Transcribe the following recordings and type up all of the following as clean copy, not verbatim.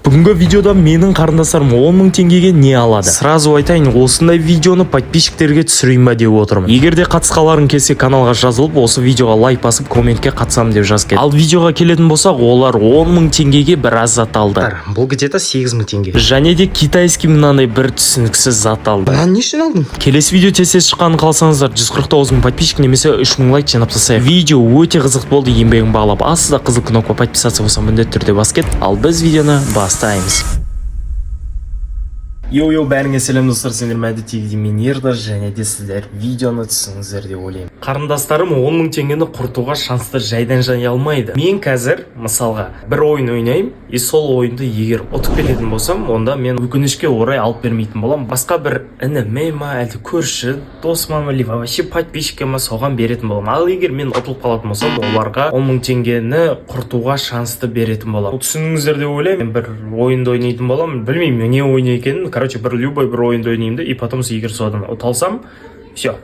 Бүгінгі видеода менің қарындастарым 10 000 теңгеге не алады? Сразу айтайын, осындай видеоны подписчиктерге түсірейін ба деп отырмын. Егер де қатысқаларың келсе, каналға жазылып, осы видеоға лайк басып, комментке қатысамын деп жаз кет. Ал видеоға келетін болсақ, олар 10 000 теңгеге біраз зат алды. Бұл где-то 8 000 теңге. Және де китайский мынандай бір түсініксіз зат алды. Не үшін алдың? Келесі видео тез шыққанын қалсаңыздар, 149 000 подписчик немесе 3 000 лайк жинап тастайық. Видео өте қызық болды, еңбегін бағалап. Астында қызыл кнопка подписаться болса, міндетті түрде бас кет. Ал біз видеоны бастаймыз. Йо, бәріңе сәлем достар, сендер мәді тегде мен Ердар, және де сіздер видеоны түсіңіздер деп ойлаймын. Қарындастарым 10 000 теңгені құртуға шансты жайдан жай алмайды. Мен қазір, мысалға, бір ойын ойнайым, сол ойынды егер ұтып кететін болсам, онда мен өкінішке орай алып бермейтін болам. Басқа бір ініме ма, әлде көрші, досыма ма, либо вообще подписчикке ма соған беретін болам. Ал егер мен ұтылып қалатын болсам, оларға 10 000 теңгені құртуға шансты беретін болам. Түсініңіздер деп ойлаймын, бір ойынды ойнайтын болам, білмеймін не ойын екенін. Короче, любой бір ойынды ойнаймын и потом егер содан ұталсам, все.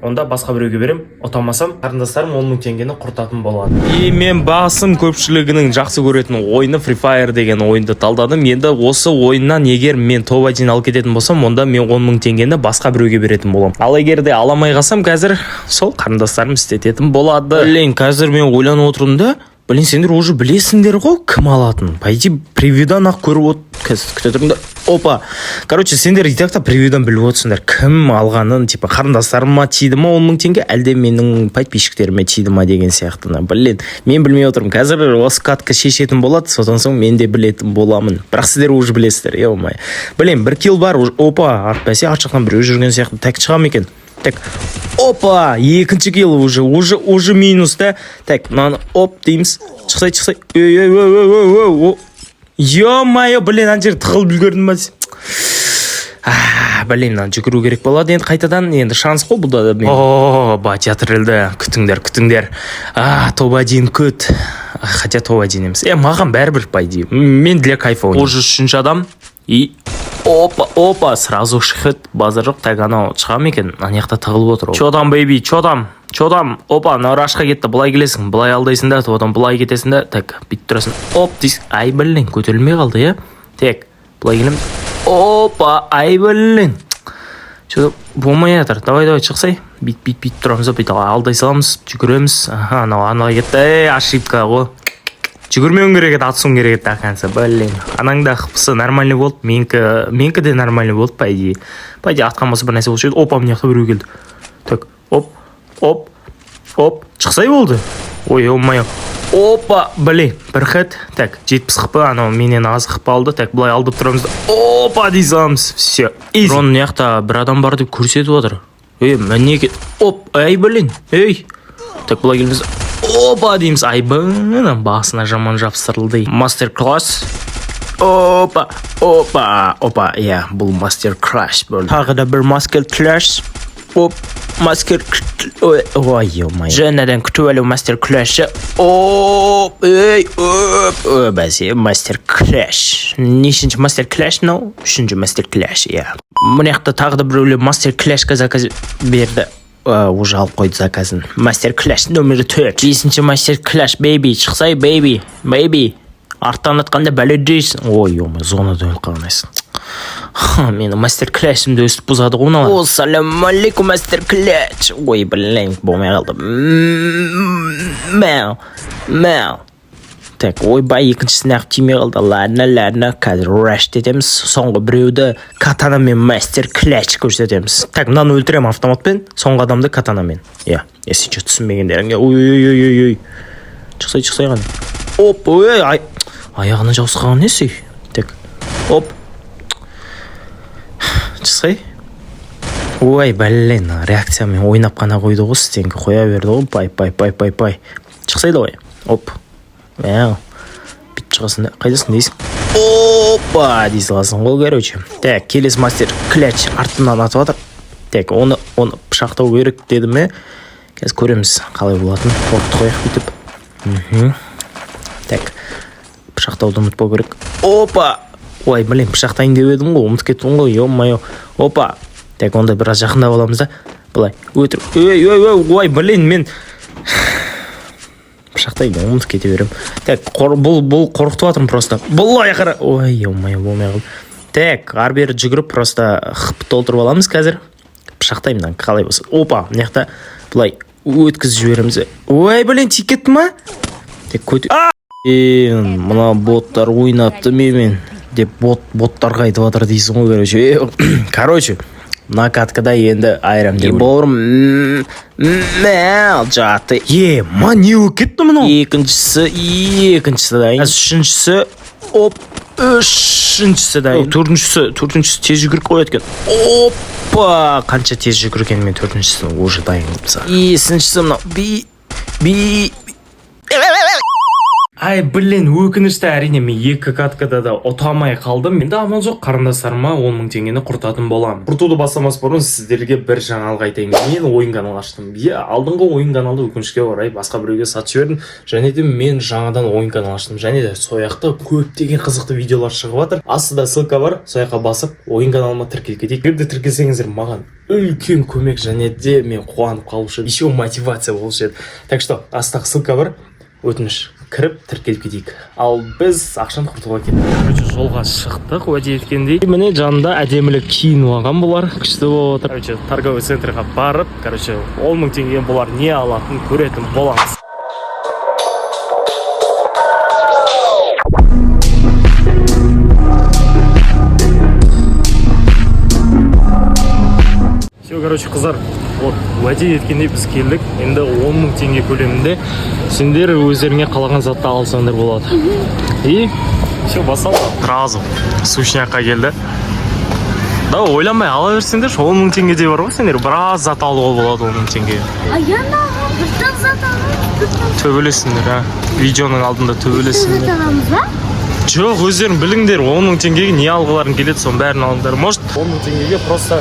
Онда басқа біреуге берем, ұтамасам, қарындастарым 10 000 теңгені құртатын болады. И мен басым көпшілігінің жақсы көретін ойыны Free Fire деген ойынды талдадым. Енді осы ойыннан егер мен топ-1 алып кететін болсам, онда мен 10 000 теңгені басқа біреуге беретін болам. Ал егер де аламай қалсам, қазір сол қарындастарым істететін болады. Блин, қазір мен ойланып отырмын да, блин, сендер уже білесіңдер ғой кім алатын. Пойди превьюдан ақ көріп күте тұрмын да. Опа. Короче, сендер и так-то превьюдан біліп отырсыңдар кім алғанын, типа қарындастарыма тиді ма 10 000 теңге, әлде менің подписчиктеріме тиді ма деген сияқты. Блин, мен білмей отырмын. Қазір осы катка шешетін болады, содан соң мен де білетін боламын. Бірақ сіздер уже білесіздер, ей-ой. Блин, бір килл бар. Опа, артпәсе арт жақтан біреу жүрген сияқты. Так шығам екен. Так, опа, екінші килл уже минус да. Так, мынаны оп дейміз. Шықсай. Ё-майо, блин, ана жер тығылып үлгердім ба? Блин, жүгіру керек болады енді қайтадан, енді шанс қой бұлда да мен. Батя тірілді, күтіңдер. Топ-1 күт. Хотя топ-1 емес. Маған бәрібір пайди. Мен для кайфа ойнаймын. Уже 3-ші адам. И опа, сразу шыхыт, базар жоқ, так анау шығам екен, анаяқта тығылып отыр. Чодам, бейби, чодам, опа, мынау рашқа кетті, былай келесің, былай алдайсың да, одан былай кетесің да, так, бүйтіп тұрасың, оп, дейсің, ай, блин, көтерілмей қалды, е? Так, былай келем, опа, ай, блин, что-то болмай жатыр, давай, шықсай, бүйтіп тұрамыз, бүйтіп алдай саламыз, жүгіреміз, анау кетті, ошибка ғой. Жүгірмеуің керек еді, атысуың керек еді, ақанса, блин. Анаңда қыпысы нормальный болды, менкі де нормальный болды, пайди. Пайди, атқан болса бір нәрсе болшы еді. Опа, мына жақта біреу келді. Так, оп, шықсай болды. Ой, омайо. Опа, блин, бір хет. Так, 70 қыпы, анау менен аз қыпы алды. Так, былай алдып тұрамыз. Опа, дей саламыз. Все. Дрон мына жақта бір адам бар деп көрсетіп отыр. Міне кет. Оп, ай, блин, ей. Так, былай келміз. Опа дейміз, айбын, басына жаман жапсырылды. Мастер-класс. Опа, бұл мастер-класс болды. Тағы да бір мастер-класс. Оп, ой, жаңадан күтіп әлі мастер-классы. Оп, бәсе, мастер-класс. Нешінші мастер-класс, мынау? 3-ші мастер-класс, Мұны яқта тағы да біреулер мастер-классқа заказ берді. Уже алып қойды заказын. Мастер-класс номері 4. 5-ші мастер-класс, бейби. Шықсай, бейби. Арттан атқанда бәлі дейсің. Ой, зонада өліп қалғанайсың. Мені мастер-классымды өстіп бұзады ғуына. Салам алейкум, мастер-класс. Ой, блин, болмай қалды. Мәу. Так, ойбай, екіншісіне ақ тимей қалды. Ладно, қазір раш детеміз. Соңғы біреуді катанамен мастер-класс көрсетеміз. Так, мынаны өлтірем автоматпен, соңғы адамды катанамен. Если че түсінбегендеріңге. Ой. Шықсай ғаны. Оп, аяғына жауысқаған несі? Так, оп. Шықсай. Ой, блин, реакциямен ойнап қана қойды ғой, стенгі қоя берді ғой. Пай. Шықсай давай. Оп. Бүйтіп шығасың да, қайдасың дейсің? Опа, дей саласың ғой, короче. Так, келесі мастер-класс артынан атып атыр. Так, оны пышақтау керек деді ме? Қазір көреміз қалай болатын. Қорқыт қояқ бүйтіп. Так, пышақтауды ұмытпау керек. Опа! Ой, блин, пышақтайын деп едім ғой, ұмытып кеттім ғой, ё-майо. Опа! Так, онда біраз жақындап аламыз да. Былай, өтір. Ой, блин, мен... пышақтайды, ұмытып кете беремін. Так, бұл қорқытып жатырмын просто. Бұлай қара. Ой, болмай қалды. Так, ары бері жүгіріп просто хып толтырып аламыз қазір. Пышақтаймын, қалай болса. Опа, мыняқта бұлай өткізіп жібереміз. Ой, блин, тиіп кетті ма? Так, мына боттар ойнатты мен деп боттарға айтып жатыр дейсің ғой, короче. Мына каткада енді айрам деп бауырым мәл жатты. Ма не өп кетті мынау? Екіншісі дайын. Үшіншісі дайын. Төртіншісі тез жүгіріп қояды екен. Опа, қанша тез жүгірген мен төртіншісі уже дайын болса. Бесіншісі мынау. Ай, блин, өкінішті әрине мен екі каткада да ұтамай қалдым. Енді амал жоқ, қарындастарыма 10 000 теңгені құртатын боламын. Құртуды бастамас бұрын сіздерге бір жаңалық айтайын. Мен ойын канал аштым. Алдыңғы ойын каналды өкінішке орай басқа біреуге сатып жібердім. Және де мен жаңадан ойын канал аштым. Және де сояқта көптеген қызықты видеолар шығып жатыр. Астында ссылка бар, сояққа басып ойын каналыма тіркеліп кетейік. Егер де тіркелсеңіздер, маған үлкен көмек, және де мен қуанып қалушы, еще мотивация болушы еді. Так что астында ссылка бар. Өтініш кіріп тіркеліп кетейік. Ал біз ақшаны құртуға кеттік. Жолға шықтық, уәде еткендей. Міне жанында әдемілік киініп алған бұлар. Күшті болып отыр. Торговый центрға барып, 10 000 теңге бұлар не алатын көретін боламыз. Все, қыздар, вот, уәде еткендей біз келдік. Енді 10 000 теңге көлемінде сендер өздеріңе қалаған затты алсаңдар болады. И все, басалды. Сразу сушняққа келді. Да, ойланбай ала берсеңдер, 10 000 теңгедей бар ғой, сендер біраз зат алуға болады 10 000 теңге. Аяна, біртақ зат алып. Төбелесіңдер, видеоның алдында төбелесіңдер. Зат аламыз ба? Жоқ, өздерің біліңдер, 10 000 теңгеге не алғыларың келеді, соның бәрін алыңдар. Может, 10 000 теңгеге просто,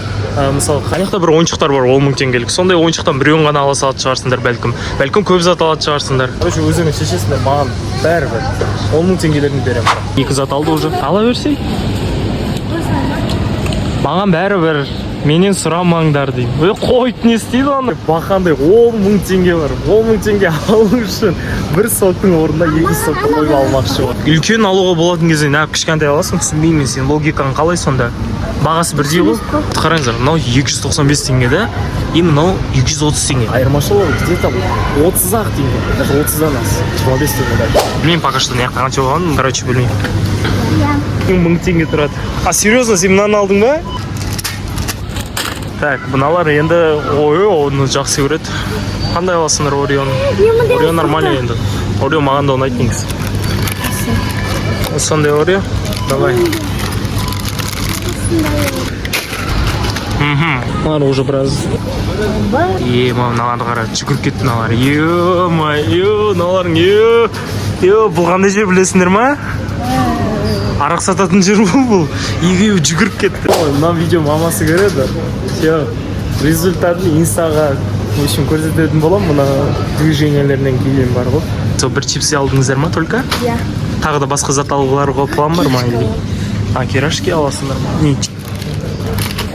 мысалы, қанақта бір ойыншықтар бар 10 000 теңгелік. Сондай ойыншықтан біреуін ғана ала салатын шығарсыңдар бәлкім. Бәлкім көп зат алатын шығарсыңдар. Короче, өздерің шешесіңдер, маған бәрібір 10 000 теңгелерін беремін. Екі зат алды уже. Ала берсей? Маған бәрібір. Менен сұрамаңдар деймін. Қойып не істейді оны? Бақандай 10 000 теңге бар. 10 000 теңге алу үшін бір соктың орнында 2 сокты қойып алмақшы бар. Үлкен алуға болатын кезде не кішкентай аласың? Түсінбеймін сен логикаң қалай сонда? Бағасы бірдей ғой. Қараңыздар, мынау 295 теңге да, и мынау 230 теңге. Айырмашылығы где-то 30-ақ теңге. Даже 30-дан аз. 25 теңге да. Білмеймін пока что неяқта қанша болғанын, короче, білмеймін. 1000 теңге тұрады. А серьезно, сен мынаны алдың ба? Так, мыналар енді оны жақсы көреді. Қандай аласыңдар Орионы? Орио нормально енді. Орио маған да ұнайды негізі. Сондай Орио? Давай. Мыналар уже біраз. Мыналарды қара, жүгіріп кетті мыналар. Мыналарың, бұл қандай жер білесіңдер ма? Арақ сататын жер бұл. Екеуі жүгіріп кетті. Мына видео мамасы көреді. Все, результатын инстаға көрсететін болам. Мына движениялерінен кейін бар ғой. Бір чипсы алдыңыздар ма только? Иә. Тағы да басқа зат алғыларға план бар ма? Керашки аласыңдар ма?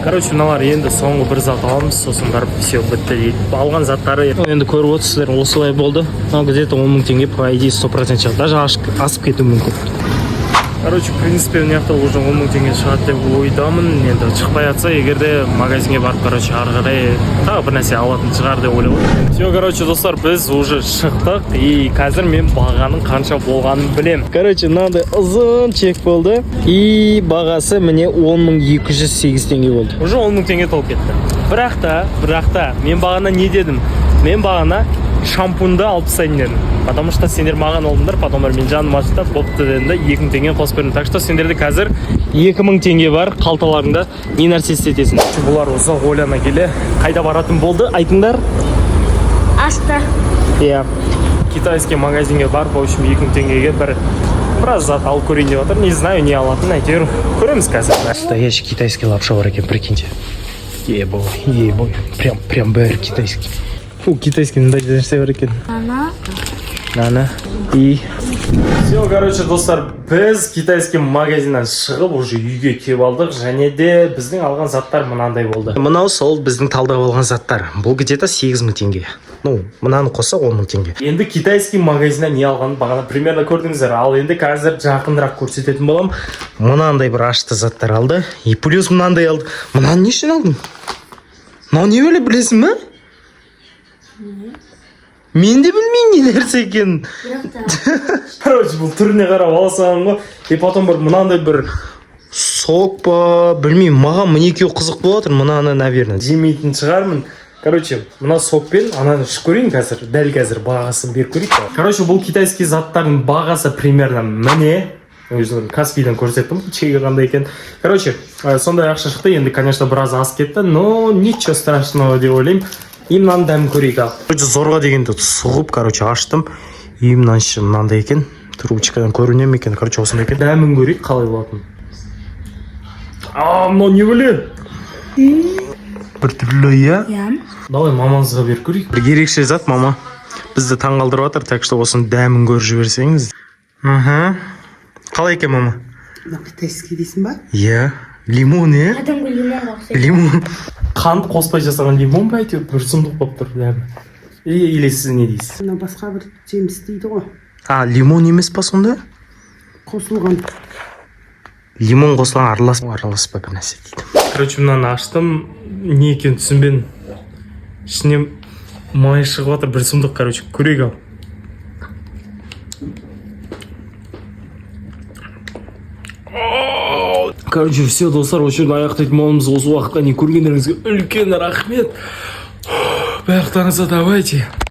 Короче, мыналар енді соңғы бір зат аламыз, сосын барып все бітті дейді. Алған заттары енді көріп отырсыздар, осылай болды. Где-то 10 000 теңге по идее 100% шығады. Даже асып кету мүмкін. Короче, в принципе, мыняқта уже 10 000 теңге шығады деп ойдамын. Енді шықпай жатса, егерде магазинге барып, короче, ары қарай тағы бір нәрсе алатын шығар деп ойлап отырмын. Все, короче, достар, біз уже шықтық и қазір мен бағаның қанша болғанын білем. Короче, мынандай ұзын чек болды и бағасы міне 10.208 теңге болды. Уже 10 000 теңге толып кетті. Бірақ та мен бағана не дедім? Мен бағана шампуньды алып тастайын дедім. Потому что сендер маған алдыңдар, потом мен жаным ашықтап бопты дедім да 2 000 теңге қосып бердім. Так что сендерде қазір 2 000 теңге бар қалталарыңда, не нәрсе істетесің. Бұлар ұзақ ойлана келе қайда баратын болды, айтыңдар? Ашты. Иә. Китайский магазинге барып, в общем, 2 000 теңгеге біраз зат алып көрейін деп отыр. Не знаю, не алатын, әйтеуір көреміз қазір. Настоящий китайский лапша бар екен, прикиньте. Ебой. Прям бәрі китайский. Китайский мындай нәрсе бар екен. Нана. И Все, короче, достар, біз китайский магазиннен шығып уже үйге келіп алдық, және де біздің алған заттар мынандай болды. Мынау сол біздің талдап алған заттар. Бұл где-то 8000 теңге. Ну, мынаны қоссақ 10.000 теңге. Енді китайский магазиннен не алғанын бағана примерно көрдіңіздер. Ал енді қазір жақындырақ көрсететін болам. Мынандай бір ашты заттар алды. И плюс мынандай алды. Мынаны не үшін алдың? Мынау не өлі білесің ме? Мен де білмеймін не нәрсе екенін. Короче, бұл түріне қарап алсаң ғой. И потом бір мынандай бір сок па, білмеймін, маған мінекеу қызық болып отыр. Мынаны, наверное, жемейтін шығармын. Короче, мына сокпен ананы ішіп көрейін қазір. Дәл қазір бағасын беріп көрейік. Короче, бұл китайский заттардың бағасы примерно міне. Өзім Каспийден көрсеттім, чегі қандай екен. Короче, сондай ақша шықты. Енді, конечно, біраз аз кетті, но ничего страшного деп ойлаймын. И мынаны дәмін көрейік ал. Зорға дегенде сұғып, короче, аштым. И мынандай екен. Трубочкадан көріне ме екен. Короче, осындай екен. Дәмін көрейік, қалай болатын. Мынау не біле? Бір түрлі, иә? Давай мамаңызға беріп көрейік. Бір ерекше зат, мама. Бізді таңғалдырып жатыр, так что осының дәмін көріп жіберсеңіз. Қалай екен, мама? Китайский дейсің ба? Иә. Лимон, е? Кәдімгі лимон ұқсайды. Лимон. Қант қоспай жасаған лимон ба әйтеуір бір сұмдық болып тұр дәмі. Или сіз не дейсіз? Мына басқа бір жеміс дейді ғой. Лимон емес па сонда? Қосылған. Лимон қосылған араласпа бір нәрсе дейді. Короче, мынаны аштым, не екенін түсінбедім. Ішінен май шығып жатыр, бір сұмдық, короче, көрейік ал. Короче, все, достар, осы жерде аяқтайтын болымыз. Осы уақытқа не көргендеріңізге үлкен рахмет. Аяқтарыңызға давайте.